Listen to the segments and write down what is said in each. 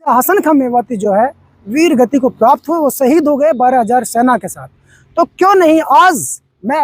हसन खां मेवाती जो है वीर गति को प्राप्त हुए, वो शहीद हो गए 12,000 सेना के साथ। तो क्यों नहीं आज मैं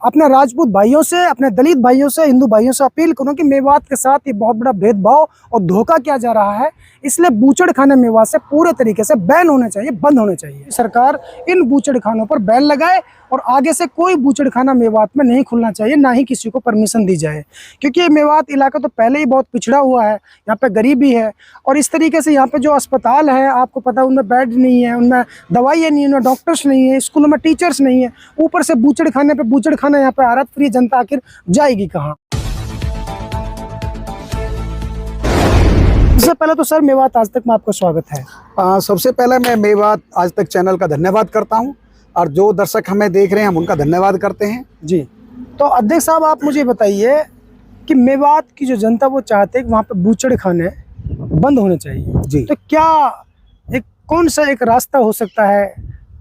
अपने राजपूत भाइयों से, अपने दलित भाइयों से, हिंदू भाइयों से अपील करूं कि मेवात के साथ ये बहुत बड़ा भेदभाव और धोखा किया जा रहा है, इसलिए बूचड़खाने मेवात से पूरे तरीके से बैन होने चाहिए, बंद होने चाहिए। सरकार इन बूचड़खानों पर बैन लगाए और आगे से कोई बूचड़खाना मेवात में नहीं खुलना चाहिए, ना ही किसी को परमिशन दी जाए, क्योंकि ये मेवात इलाका तो पहले ही बहुत पिछड़ा हुआ है, यहाँ पे गरीबी है और इस तरीके से यहाँ पे जो अस्पताल है आपको पता है उनमें बेड नहीं है, उनमें दवाइयाँ नहीं है, उनमें डॉक्टर्स नहीं है, स्कूलों में टीचर्स नहीं है, ऊपर से बूचड़खाने पे बूचड़खाना यहाँ पे आ रहा, फ्री जनता आखिर जाएगी कहाँ। सबसे पहले तो सर मेवात आज तक में आपका स्वागत है। सबसे पहले मैं मेवात आज तक चैनल का धन्यवाद करता हूं और जो दर्शक हमें देख रहे हैं हम उनका धन्यवाद करते हैं जी। तो अध्यक्ष साहब आप मुझे बताइए कि मेवात की जो जनता वो चाहते हैं कि वहाँ पे बूचड़खाने बंद होने चाहिए जी। तो क्या कौन सा एक रास्ता हो सकता है,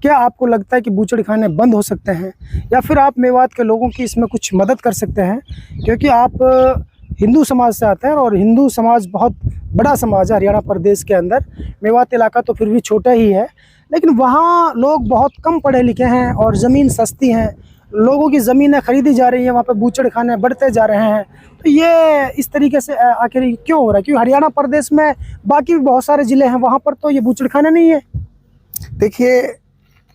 क्या आपको लगता है कि बूचड़खाने बंद हो सकते हैं, या फिर आप मेवात के लोगों की इसमें कुछ मदद कर सकते हैं, क्योंकि आप हिंदू समाज से आते हैं और हिंदू समाज बहुत बड़ा समाज है हरियाणा प्रदेश के अंदर। मेवात इलाका तो फिर भी छोटा ही है, लेकिन वहाँ लोग बहुत कम पढ़े लिखे हैं और ज़मीन सस्ती हैं, लोगों की ज़मीनें खरीदी जा रही हैं, वहाँ पे बूचड़खाने बढ़ते जा रहे हैं। तो ये इस तरीके से आखिर क्यों हो रहा है? क्योंकि हरियाणा प्रदेश में बाकी भी बहुत सारे ज़िले हैं, वहाँ पर तो ये बूचड़खाने नहीं है। देखिए,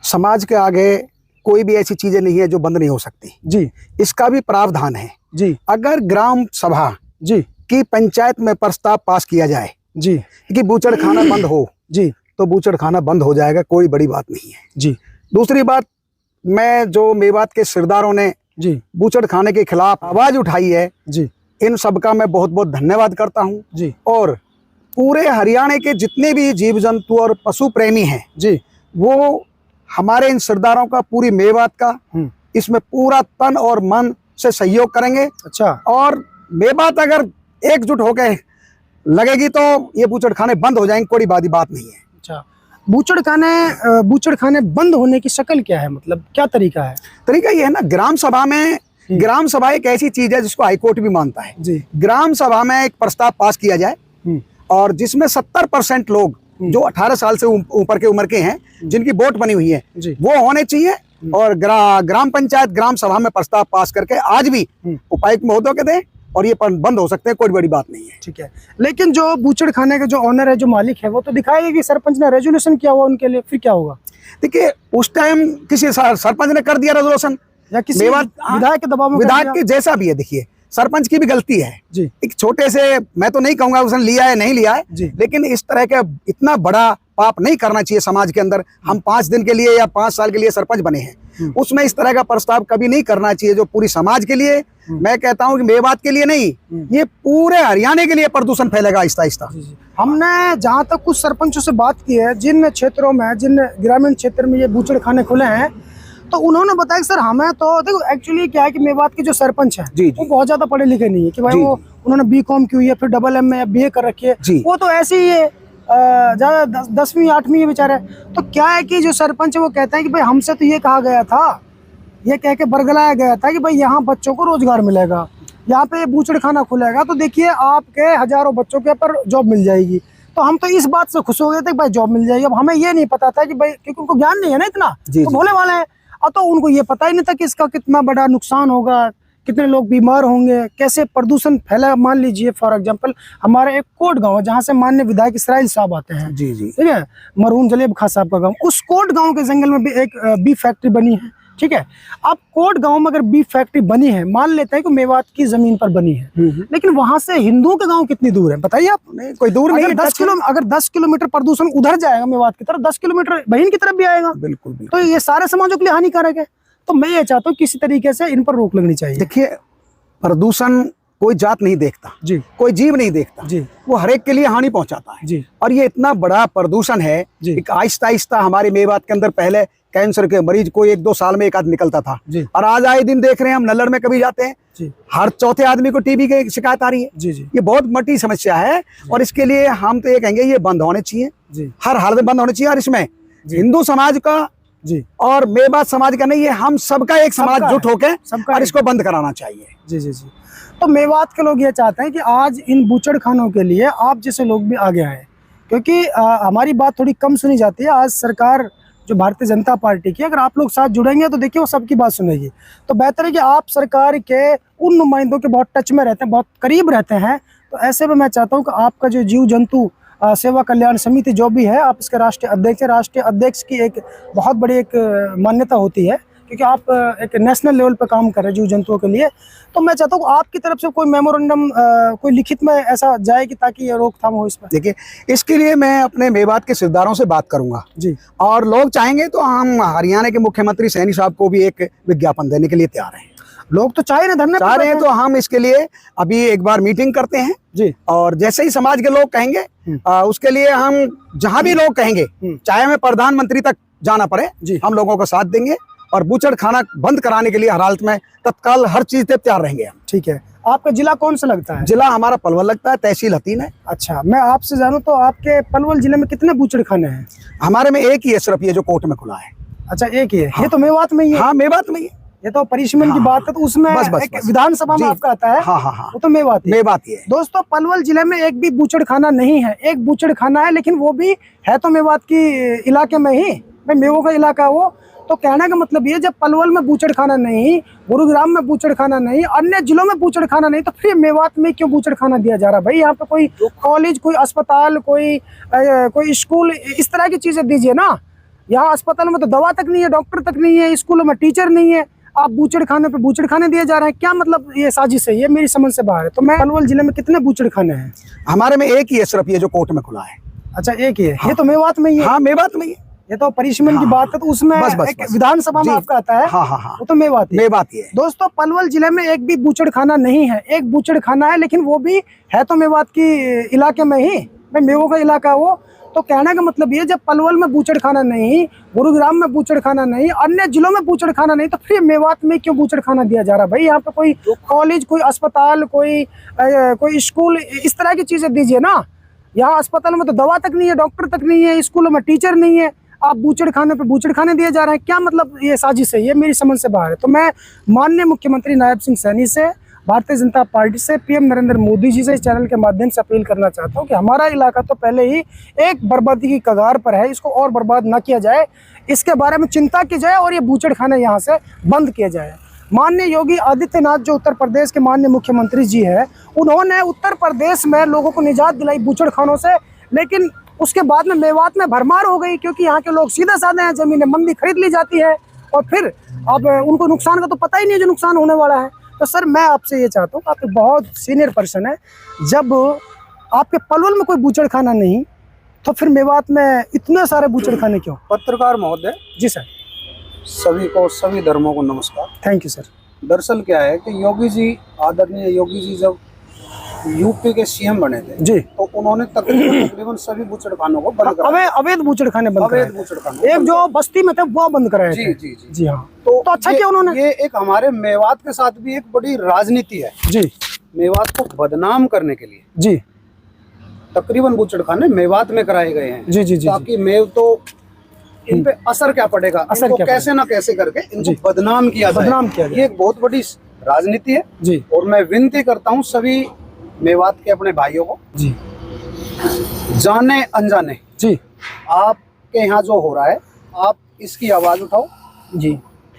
समाज के आगे कोई भी ऐसी चीज़ें नहीं है जो बंद नहीं हो सकती जी। इसका भी प्रावधान है जी। अगर ग्राम सभा जी की पंचायत में प्रस्ताव पास किया जाए जी कि बूचड़खाना बंद हो जी तो बूचड़खाना बंद हो जाएगा, कोई बड़ी बात नहीं है जी। दूसरी बात, मैं जो मेवात के सिरदारों ने जी बूचड़खाने के खिलाफ आवाज उठाई है जी, इन सबका मैं बहुत बहुत धन्यवाद करता हूं जी। और पूरे हरियाणा के जितने भी जीव जंतु और पशु प्रेमी हैं जी, वो हमारे इन सरदारों का, पूरी मेवात का इसमें पूरा तन और मन से सहयोग करेंगे। अच्छा। और मेवात अगर एकजुट होकर लगेगी तो ये बूचड़खाने बंद हो जाएंगे, कोई बात नहीं है। अच्छा, बूचड़खाने बंद होने की शक्ल क्या है, मतलब क्या तरीका है? तरीका ये है ना, ग्राम सभा में, ग्राम सभा एक ऐसी चीज है जिसको हाईकोर्ट भी मानता है जी। ग्राम सभा में एक प्रस्ताव पास किया जाए और जिसमें 70% लोग जो 18 साल से ऊपर के उम्र के हैं, जिनकी वोट बनी हुई है, वो होने चाहिए और ग्राम पंचायत ग्राम सभा में प्रस्ताव पास करके आज भी उपायुक्त महोदय के दें और ये बंद हो सकते हैं, कोई बड़ी बात नहीं है। ठीक है, लेकिन जो बूचड़खाने के जो ऑनर है, जो मालिक है, वो तो दिखाएगा कि सरपंच ने रेजोल्यूशन किया हुआ उनके लिए, फिर क्या होगा? देखिए, उस टाइम किसी सरपंच ने कर दिया रेजोल्यूशन या किसी विधायक के दबाव में, विधायक के जैसा भी है। देखिए, सरपंच की भी गलती है जी। एक छोटे से, मैं तो नहीं कहूंगा उसने लिया है नहीं लिया है, लेकिन इस तरह का इतना बड़ा पाप नहीं करना चाहिए समाज के अंदर। हम 5 दिन के लिए या 5 साल के लिए सरपंच बने हैं, उसमें इस तरह का प्रस्ताव कभी नहीं करना चाहिए जो पूरी समाज के लिए, मैं कहता हूं कि मेवात के लिए नहीं, ये पूरे हरियाणा के लिए प्रदूषण फैलेगा आहिस्ता आहिस्ता। हमने जहां तक कुछ सरपंचों से बात की है, जिन क्षेत्रों में, जिन ग्रामीण क्षेत्र में ये बूचड़खाने खुले हैं, तो उन्होंने बताया कि सर हमें तो देखो एक्चुअली क्या है कि मेवात के जो सरपंच हैं वो बहुत ज्यादा पढ़े लिखे नहीं है कि भाई वो उन्होंने BCom की हुई है, फिर DMA या BA कर रखी है, वो तो ऐसे ही है ज्यादा 10वीं 8वीं है बेचारे। तो क्या है कि जो सरपंच है वो कहते हैं कि भाई हमसे तो ये कहा गया था, ये कह के बरगलाया गया था कि भाई यहाँ बच्चों को रोजगार मिलेगा, यहाँ पे बूचड़खाना खुलेगा तो देखिए आपके हजारों बच्चों के पर जॉब मिल जाएगी। तो हम तो इस बात से खुश हो गए थे कि भाई जॉब मिल जाएगी। अब हमें ये नहीं पता था कि भाई, क्योंकि उनको ज्ञान नहीं है ना इतना, तो भोले वाले हैं, और तो उनको ये पता ही नहीं था कि इसका कितना बड़ा नुकसान होगा, कितने लोग बीमार होंगे, कैसे प्रदूषण फैला। मान लीजिए फॉर एग्जांपल हमारे एक कोट गांव है जहां से माननीय विधायक इसराइल साहब आते हैं, जी जी, ठीक है, मरहूम जलेब खां साहब का गांव, उस कोट गांव के जंगल में भी एक बीफ फैक्ट्री बनी है, ठीक है। अब कोट गांव में अगर बीफ फैक्ट्री बनी है, मान लेते हैं कि मेवात की जमीन पर बनी है, लेकिन वहां से हिंदुओं के गांव कितनी दूर है बताइए आप? नहीं, कोई दूर नहीं। अगर 10 किलोमीटर प्रदूषण उधर जाएगा मेवात की तरफ, 10 किलोमीटर बहन की तरफ भी आएगा। बिल्कुल। तो ये सारे समाजों के लिए हानिकारक है। तो मैं ये चाहता हूँ किसी तरीके से इन पर रोक लगनी चाहिए। देखिए, प्रदूषण कोई जात नहीं देखता जी, कोई जीव नहीं देखता जी, वो हर एक के लिए हानि पहुंचाता है जी। और ये इतना बड़ा प्रदूषण है, एक आहिस्ता आहिस्ता हमारे मेवात के अंदर पहले कैंसर के मरीज को 1-2 साल में एक आध निकलता था, और आज आए दिन देख रहे हैं हम, नल्लड़ में कभी जाते हैं, हर चौथे आदमी को टीबी की शिकायत आ रही है। ये बहुत बड़ी समस्या है और इसके लिए हम तो ये कहेंगे ये बंद होने चाहिए, हर हाल में बंद होने चाहिए। और इसमें हिंदू समाज का और मेवात समाज का नहीं है, हम सबका एक समाज जुट होकर और इसको बंद कराना चाहिए। जी जी जी। तो मेवात के लोग ये चाहते हैं कि आज इन बूचड़खानों के लिए आप जैसे लोग भी आगे आए, क्योंकि हमारी बात थोड़ी कम सुनी जाती है। आज सरकार जो भारतीय जनता पार्टी की, अगर आप लोग साथ जुड़ेंगे तो देखिए वो सबकी बात सुनेगी। तो बेहतर है कि आप सरकार के उन नुमाइंदों के बहुत टच में रहते हैं, बहुत करीब रहते हैं। तो ऐसे में मैं चाहता हूँ कि आपका जो जीव जंतु सेवा कल्याण समिति जो भी है, आप इसके राष्ट्रीय अध्यक्ष हैं। राष्ट्रीय अध्यक्ष की एक बहुत बड़ी एक मान्यता होती है, क्योंकि आप एक नेशनल लेवल पर काम कर रहे हैं जीव जंतुओं के लिए। तो मैं चाहता हूँ आपकी तरफ से कोई मेमोरेंडम कोई लिखित में ऐसा जाए कि ताकि ये रोकथाम हो इस पर। देखिए, इसके लिए मैं अपने मेवात के सिरदारों से बात करूंगा जी, और लोग चाहेंगे तो हम हरियाणा के मुख्यमंत्री सैनी साहब को भी एक विज्ञापन देने के लिए तैयार हैं। लोग तो चाह रहे धरने चाह रहे हैं, तो हम इसके लिए अभी एक बार मीटिंग करते हैं जी, और जैसे ही समाज के लोग कहेंगे उसके लिए हम जहां भी लोग कहेंगे, चाहे हमें प्रधानमंत्री तक जाना पड़े, हम लोगों का साथ देंगे और बूचड़ खाना बंद कराने के लिए हर हालत में तत्काल हर चीज से तैयार रहेंगे हम। ठीक है। आपका जिला कौन सा लगता है? जिला हमारा पलवल लगता है, तहसील हतीन है। अच्छा, मैं आपसे जानूं तो आपके पलवल जिले में कितने बूचड़ खाने हैं? हमारे में एक ही है, सिर्फ ये जो कोर्ट में खुला है। अच्छा, एक ही है। ये तो मेवात में ही है। हाँ, मेवात में ही है। ये तो परिश्रम की बात है, तो उसमें एक विधानसभा में आपका आता है। हाँ हाँ हाँ, वो तो मेवात ही है। दोस्तों, पलवल जिले में एक भी बूचड़ खाना नहीं है। एक बूचड़ खाना है, लेकिन वो भी है तो मेवात की इलाके में ही, मेवों का इलाका वो। तो कहने का मतलब ये, जब पलवल में बूचड़ खाना नहीं, गुरुग्राम में बूचड़ खाना नहीं, अन्य जिलों में बूचड़ खाना नहीं, तो फिर मेवात में क्यों बूचड़ खाना दिया जा रहा है? भाई यहाँ पे कोई कॉलेज, कोई अस्पताल, कोई स्कूल, इस तरह की चीजें दीजिए ना। यहाँ अस्पताल में तो दवा तक नहीं है, डॉक्टर तक नहीं है, स्कूलों में टीचर नहीं है, आप बूचड़ खाने पे बूचड़ खाने दिए जा रहे हैं। क्या मतलब ये साजिश है? ये मेरी समझ से बाहर है। तो मैं पलवल जिले में कितने बूचड़ खाने हैं? हमारे में एक ही है, सिर्फ ये जो कोर्ट में खुला है। अच्छा, एक ही है। ये तो मेवात में ही है। हाँ, मेवात में ही है। ये तो परिश्रम की बात है, तो उसमें एक विधानसभा में आपका आता है। हाँ हाँ हाँ, वो तो मेवात ही है। दोस्तों, पलवल जिले में एक भी बूचड़ खाना नहीं है। एक बूचड़ खाना है, लेकिन वो भी है तो मेवात की इलाके में ही, मेवों का इलाका वो। तो कहने का मतलब ये, जब पलवल में बूचड़ खाना नहीं, गुरुग्राम में बूचड़ खाना नहीं, अन्य जिलों में बूचड़ खाना नहीं, तो फिर मेवात में क्यों बूचड़ खाना दिया जा रहा है? भाई यहाँ पे कोई कॉलेज, कोई अस्पताल, कोई स्कूल, इस तरह की चीजें दीजिए ना। यहाँ अस्पताल में तो दवा तक नहीं है, डॉक्टर तक नहीं है, स्कूलों में टीचर नहीं है, आप बूचड़ खाने पे बूचड़ खाने दिए जा रहे हैं। क्या मतलब ये साजिश है? ये मेरी समझ से बाहर है। तो मैं माननीय मुख्यमंत्री नायब सिंह सैनी से, भारतीय जनता पार्टी से, पीएम नरेंद्र मोदी जी से इस चैनल के माध्यम से अपील करना चाहता हूं कि हमारा इलाका तो पहले ही एक बर्बादी की कगार पर है, इसको और बर्बाद ना किया जाए, इसके बारे में चिंता की जाए और ये बूचड़ खाने यहाँ से बंद किए जाए। माननीय योगी आदित्यनाथ जो उत्तर प्रदेश के माननीय मुख्यमंत्री जी है, उन्होंने उत्तर प्रदेश में लोगों को निजात दिलाई बूचड़ खानों से, लेकिन उसके बाद में मेवात में भरमार हो गई, क्योंकि यहाँ के लोग सीधे साधे हैं, जमीनें मंदी खरीद ली जाती है और फिर अब उनको नुकसान का तो पता ही नहीं है जो नुकसान होने वाला है। तो सर, मैं आपसे ये चाहता हूँ, आप बहुत सीनियर पर्सन है, जब आपके पलवल में कोई बूचड़ खाना नहीं, तो फिर मेवात में इतने सारे बूचड़ खाने क्यों? पत्रकार महोदय जी सर। सभी को, सभी धर्मों को नमस्कार। Thank you sir. दरअसल क्या है कि योगी जी, आदरणीय योगी जी जब यूपी के सीएम बने थे जी, तो उन्होंने तकरीबन सभी बूचड़ खानों को बंद कराया। अवैध बूचड़ खाने बंद कराए। अवैध बूचड़ खाने एक जो बस्ती में थे वो बंद कराए जी थे। जी जी जी हाँ। तो अच्छा किया उन्होंने। ये एक हमारे मेवात के साथ भी एक बड़ी राजनीति है जी। मेवात को बदनाम करने के लिए जी, तकरीबन बूचड़ खाने मेवात में कराए गए हैं। जी जी जी, ताकि मेव तो इन पे असर क्या पड़ेगा, असर इनको क्या कैसे ना कैसे करके इनको बदनाम किया जाए। बदनाम किया जाए। ये एक बहुत बड़ी राजनीति है जी। और मैं विनती करता हूँ सभी मेवात के अपने भाइयों को, जी, जाने अनजाने जी, आपके यहाँ जो हो रहा है, आप इसकी आवाज उठाओ। जी।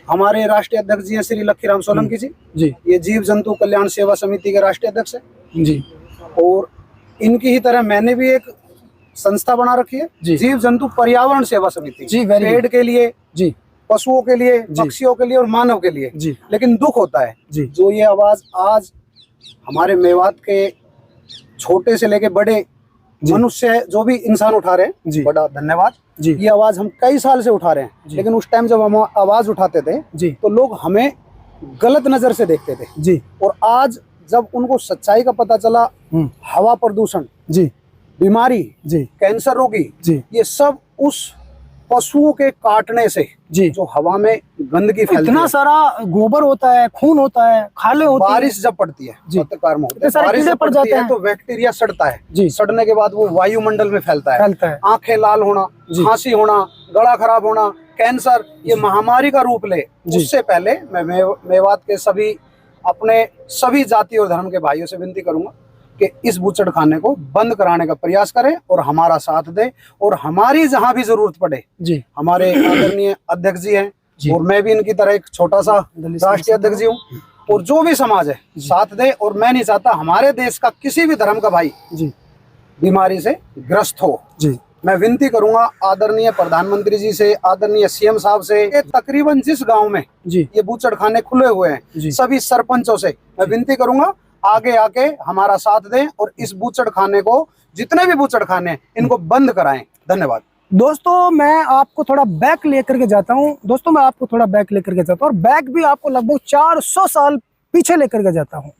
हमारे राष्ट्रीय अध्यक्ष जी हैं श्री लखीराम सोलंकी जी, जी, ये जीव जंतु कल्याण सेवा समिति के राष्ट्रीय अध्यक्ष है जी, और इनकी ही तरह मैंने भी एक संस्था बना रखी है, जीव जंतु पर्यावरण सेवा समिति। जी, पेड़ के लिए, जी, पशुओं के लिए, पक्षियों के लिए और मानव के लिए। जी। लेकिन दुख होता है जी, जो ये आवाज आज हमारे मेवात के छोटे से लेके बड़े मनुष्य जो भी इंसान उठा रहे हैं, बड़ा धन्यवाद जी। ये आवाज हम कई साल से उठा रहे हैं, लेकिन उस टाइम जब हम आवाज उठाते थे जी, तो लोग हमें गलत नजर से देखते थे जी। और आज जब उनको सच्चाई का पता चला, हवा प्रदूषण जी, बीमारी जी, कैंसर रोगी जी, ये सब उस पशुओं के काटने से जी, जो हवा में गंदगी फैलती है, इतना सारा गोबर होता है, खून होता है, खाले होती है, बारिश जब पड़ती है पत्रकार महोदय, बारिश जब पड़ती है तो बैक्टीरिया सड़ता है जी, सड़ने के बाद वो वायुमंडल में फैलता है, आंखें लाल होना, खांसी होना, गला खराब होना, कैंसर, ये महामारी का रूप ले। उससे पहले मैं मेवात के सभी अपने सभी जाति और धर्म के भाइयों से विनती करूंगा, कि इस बूचड़खाने को बंद कराने का प्रयास करें और हमारा साथ दे, और हमारी जहां भी जरूरत पड़े जी हमारे आदरणीय अध्यक्ष जी हैं और मैं भी इनकी तरह एक छोटा सा राष्ट्रीय अध्यक्ष जी हूँ, और जो भी समाज है साथ दे। और मैं नहीं चाहता हमारे देश का किसी भी धर्म का भाई जी बीमारी से ग्रस्त हो। जी मैं विनती करूंगा आदरणीय प्रधानमंत्री जी से, आदरणीय सीएम साहब से, तकरीबन जिस गांव में जी ये बूचड़खाने खुले हुए हैं सभी सरपंचों से मैं विनती करूंगा आगे आके हमारा साथ दें और इस बूचड़खाने को, जितने भी बूचड़खाने हैं इनको बंद कराएं। धन्यवाद। दोस्तों मैं आपको थोड़ा बैक लेकर के जाता हूँ। और बैक भी आपको लगभग 400 साल पीछे लेकर के जाता हूँ।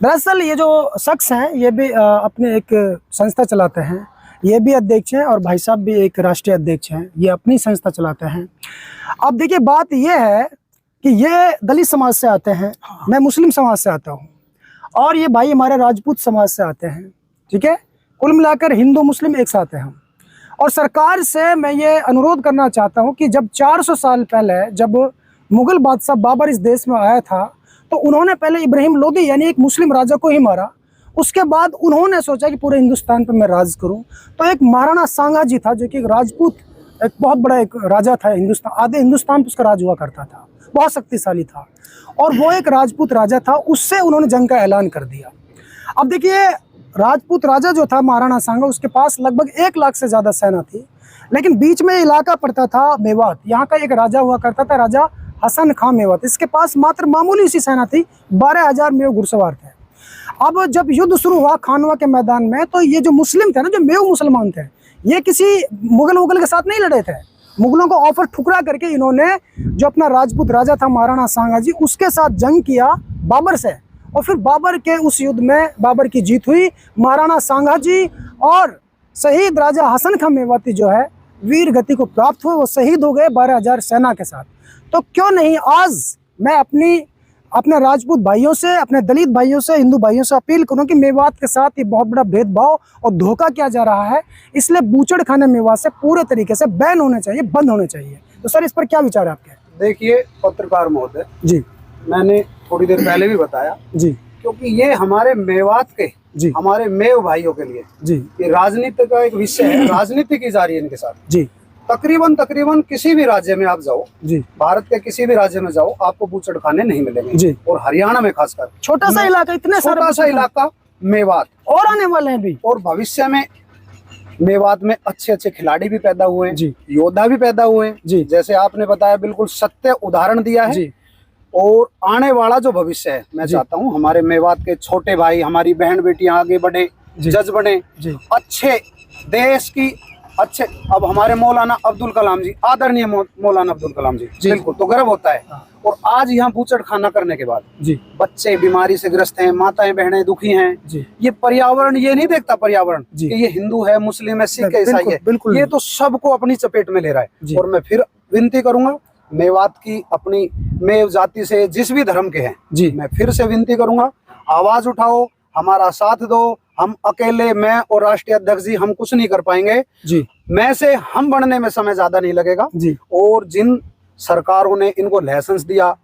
दरअसल ये जो शख्स हैं ये भी अपने एक संस्था चलाते हैं, ये भी अध्यक्ष हैं, और भाई साहब भी एक राष्ट्रीय अध्यक्ष हैं, ये अपनी संस्था चलाते हैं। अब देखिए बात ये है कि ये दलित समाज से आते हैं, मैं मुस्लिम समाज से आता हूँ, और ये भाई हमारे राजपूत समाज से आते हैं। ठीक है, कुल मिलाकर हिंदू मुस्लिम एक साथ हैं हम। और सरकार से मैं ये अनुरोध करना चाहता हूँ कि जब 400 साल पहले जब मुगल बादशाह बाबर इस देश में आया था तो उन्होंने पहले इब्राहिम लोदी यानी एक मुस्लिम राजा को ही मारा। उसके बाद उन्होंने सोचा कि पूरे हिंदुस्तान पर मैं राज करूं, तो एक महाराणा सांगा जी था जो कि एक राजपूत, एक बहुत बड़ा एक राजा था हिंदुस्तान, आधे हिंदुस्तान पर उसका राज हुआ करता था, बहुत शक्तिशाली था, और वो एक राजपूत राजा था, उससे उन्होंने जंग का ऐलान कर दिया। अब देखिए राजपूत राजा जो था महाराणा सांगा, उसके पास लगभग 1 लाख से ज़्यादा सेना थी, लेकिन बीच में इलाका पड़ता था मेवात, यहाँ का एक राजा हुआ करता था राजा हसन खां मेवात, इसके पास मात्र मामूली सी सेना थी, 12,000 मेव घुड़सवार थे। अब जब युद्ध शुरू हुआ खानवा के मैदान में, तो ये जो मुस्लिम थे ना, जो मेव मुसलमान थे, ये किसी मुगल के साथ नहीं लड़े थे। मुगलों को ऑफर ठुकरा करके इन्होंने जो अपना राजपूत राजा था महाराणा सांगा जी, उसके साथ जंग किया बाबर से, और फिर बाबर के उस युद्ध में बाबर की जीत हुई। महाराणा सांगा जी और शहीद राजा हसन खां मेवाती जो है वीर गति को प्राप्त हुए, वो शहीद हो गए 12,000 सेना के साथ। तो क्यों नहीं आज मैं अपने राजपूत भाइयों से, अपने दलित भाइयों से, हिंदू भाइयों से अपील करूं कि मेवात के साथ ये बहुत बड़ा भेदभाव और धोखा किया जा रहा है, इसलिए बूचड़खाने मेवात से पूरे तरीके से बैन होने चाहिए, बंद होने चाहिए। तो सर इस पर क्या विचार है आपके? देखिए पत्रकार महोदय जी, मैंने थोड़ी देर पहले भी बताया जी, क्योंकि ये हमारे मेवात के जी, हमारे मेव भाइयों के लिए जी, ये राजनीति का एक विषय है, राजनीति की जा रही है इनके साथ जी। तकरीबन किसी भी राज्य में आप जाओ जी, भारत के किसी भी राज्य में जाओ, आपको बूचड़खाने नहीं मिलेंगे जी, और हरियाणा में खासकर छोटा सा इलाका, इतने छोटा सा इलाका मेवात, और आने वाले हैं भी, और भविष्य में मेवात में अच्छे अच्छे खिलाड़ी भी पैदा हुए हैं, योद्धा भी पैदा हुए हैं जी, जैसे आपने बताया, बिल्कुल सत्य उदाहरण दिया है जी। और आने वाला जो भविष्य है, मैं चाहता हूँ हमारे मेवात के छोटे भाई, हमारी बहन बेटियां आगे बढ़े, जज बने, अच्छे देश की अच्छे। अब हमारे मौलाना अब्दुल कलाम जी, आदरणीय मौलाना अब्दुल कलाम जी, बिल्कुल तो गर्व होता है। और आज यहाँ बूचड़खाना करने के बाद जी, बच्चे बीमारी से ग्रस्त हैं, माताएं बहनें दुखी हैं जी। ये पर्यावरण ये नहीं देखता पर्यावरण कि ये हिंदू है, मुस्लिम है, सिख है, ईसाई है, ये तो सबको अपनी चपेट में ले रहा है। और मैं फिर विनती करूंगा मेवात की अपनी मेव जाति से जिस भी धर्म के हैं जी, मैं फिर से विनती करूंगा, आवाज उठाओ, हमारा साथ दो। हम अकेले, मैं और राष्ट्रीय अध्यक्ष जी, हम कुछ नहीं कर पाएंगे जी। मैं से हम बनने में समय ज्यादा नहीं लगेगा जी। और जिन सरकारों ने इनको लाइसेंस दिया,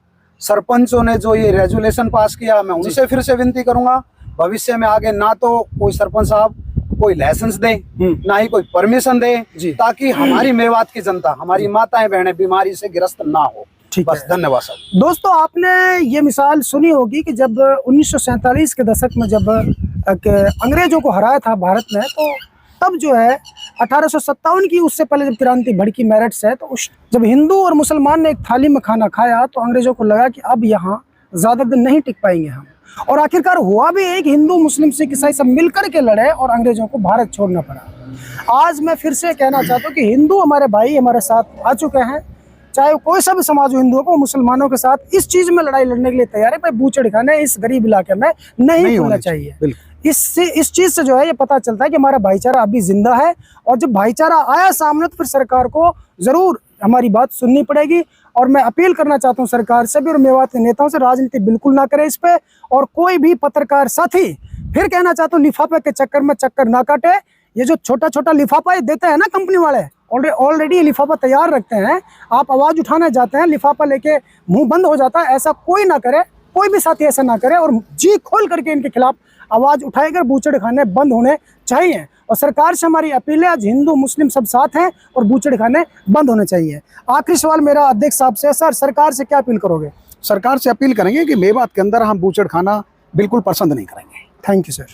सरपंचों ने जो ये रेजुलेशन पास किया, मैं उनसे फिर से विनती करूंगा भविष्य में आगे ना तो कोई सरपंच साहब कोई लाइसेंस दे, ना ही कोई परमिशन दे, ताकि हमारी मेवात की जनता, हमारी माताएं बहनें बीमारी से ग्रस्त ना हो। बस धन्यवाद साहब। दोस्तों आपने ये मिसाल सुनी होगी कि जब 1947 के दशक में जब अंग्रेजों को हराया था भारत में, तो तब जो है 1857 की, उससे पहले जब क्रांति भड़की मेरठ से, तो जब हिंदू और मुसलमान ने एक थाली में खाना खाया तो अंग्रेजों को लगा कि अब यहाँ ज़्यादा दिन नहीं टिक पाएंगे हम, और आखिरकार हुआ भी एक, हिंदू मुस्लिम सिख ईसाई सब मिलकर के लड़े और अंग्रेजों को भारत छोड़ना पड़ा। आज मैं फिर से कहना चाहता हूँ कि हिंदू हमारे भाई हमारे साथ आ चुके हैं, चाहे कोई सा भी समाज हो, हिंदुओं को मुसलमानों के साथ इस चीज में लड़ाई लड़ने के लिए तैयार है। भाई बूचड़खाने इस गरीब इलाके में नहीं होना चाहिए। इस चीज से जो है ये पता चलता है कि हमारा भाईचारा अभी जिंदा है, और जब भाईचारा आया सामने तो फिर सरकार को जरूर हमारी बात सुननी पड़ेगी। और मैं अपील करना चाहता हूँ सरकार से भी और मेवात के नेताओं से, राजनीति बिल्कुल ना करें इस पे। और कोई भी पत्रकार साथी, फिर कहना चाहता हूँ, लिफाफे के चक्कर में चक्कर ना काटे। ये जो छोटा छोटा लिफाफा ये देते हैं ना कंपनी वाले, ऑलरेडी लिफाफा तैयार रखते हैं, आप आवाज उठाने जाते हैं, लिफाफा लेके मुंह बंद हो जाता है। ऐसा कोई ना करे, कोई भी साथी ऐसा ना करे, और जी खोल करके इनके खिलाफ आवाज उठाएकर बूचड़ खाने बंद होने चाहिए। और सरकार से हमारी अपील है, आज हिंदू मुस्लिम सब साथ हैं और बूचड़ खाने बंद होने चाहिए। आखिरी सवाल मेरा अध्यक्ष साहब से, सर सरकार से क्या अपील करोगे? सरकार से अपील करेंगे कि मेवात के अंदर हम बूचड़ खाना बिल्कुल पसंद नहीं करेंगे। Thank you sir.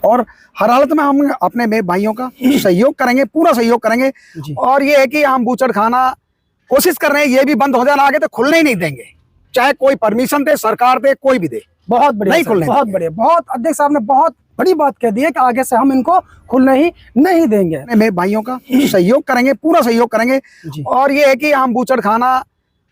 और हर हालत में हम अपने मेव भाइयों का सहयोग करेंगे, पूरा सहयोग करेंगे। और ये है कि हम बूचड़ खाना कोशिश कर रहे हैं, ये भी बंद हो जाना, आगे तो खुलने ही नहीं देंगे, चाहे कोई परमिशन दे, सरकार दे, कोई भी दे। बहुत बढ़िया, नहीं खुलने, बहुत बढ़िया, बहुत अध्यक्ष साहब ने बहुत बड़ी बात कह दी है कि आगे से हम इनको खुलने ही नहीं देंगे। मेव भाइयों का सहयोग करेंगे, पूरा सहयोग करेंगे। और ये है कि हम बूचड़ खाना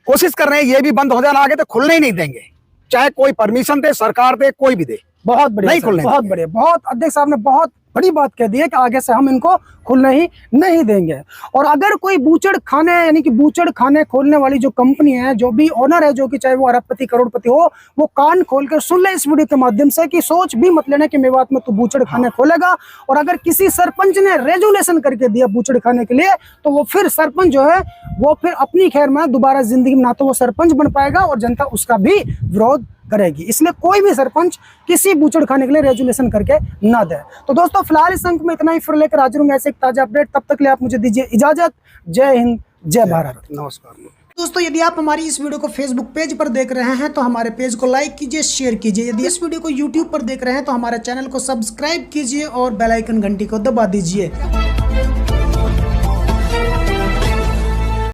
कोशिश कर रहे हैं, ये भी बंद हो जाना, आगे तो खुलने ही नहीं देंगे, चाहे कोई परमिशन दे, सरकार दे, कोई भी दे। बहुत बढ़िया, नहीं खुलने, बहुत बढ़िया, बहुत अध्यक्ष साहब ने बहुत बड़ी बात कह दी है कि आगे से हम इनको खुलने ही नहीं देंगे। और अगर कोई बूचड़ खाने यानी कि बूचड़ खाने खोलने वाली जो कंपनी है, जो भी ओनर है, जो कि चाहे वो अरबपति करोड़पति हो, वो कान खोल कर सुन ले इस वीडियो के माध्यम से कि सोच भी मत लेना कि मेवात में तू बूचड़ खाने खोलेगा। और अगर किसी सरपंच ने रेजुलेशन करके दिया बूचड़ खाने के लिए, तो वो फिर सरपंच जो है वो फिर अपनी खैर में दोबारा जिंदगी में ना तो वो सरपंच बन पाएगा और जनता उसका भी विरोध करेगी। इसलिए कोई भी सरपंच किसी बूचड़ खाने के लिए रेजुलेशन करके ना दे। तो दोस्तों फिलहाल इस अंक में इतना ही, फिर लेकर हाजिर हूंगा ऐसे एक ताजा अपडेट। तब तक के लिए आप मुझे दीजिए इजाजत। जय हिंद, जय भारत, नमस्कार। दोस्तों यदि आप हमारी इस वीडियो को फेसबुक पेज पर देख रहे हैं तो हमारे पेज को लाइक कीजिए, शेयर कीजिए। यदि इस वीडियो को यूट्यूब पर देख रहे हैं तो हमारे चैनल को सब्सक्राइब कीजिए और बेल आइकन घंटी को दबा दीजिए।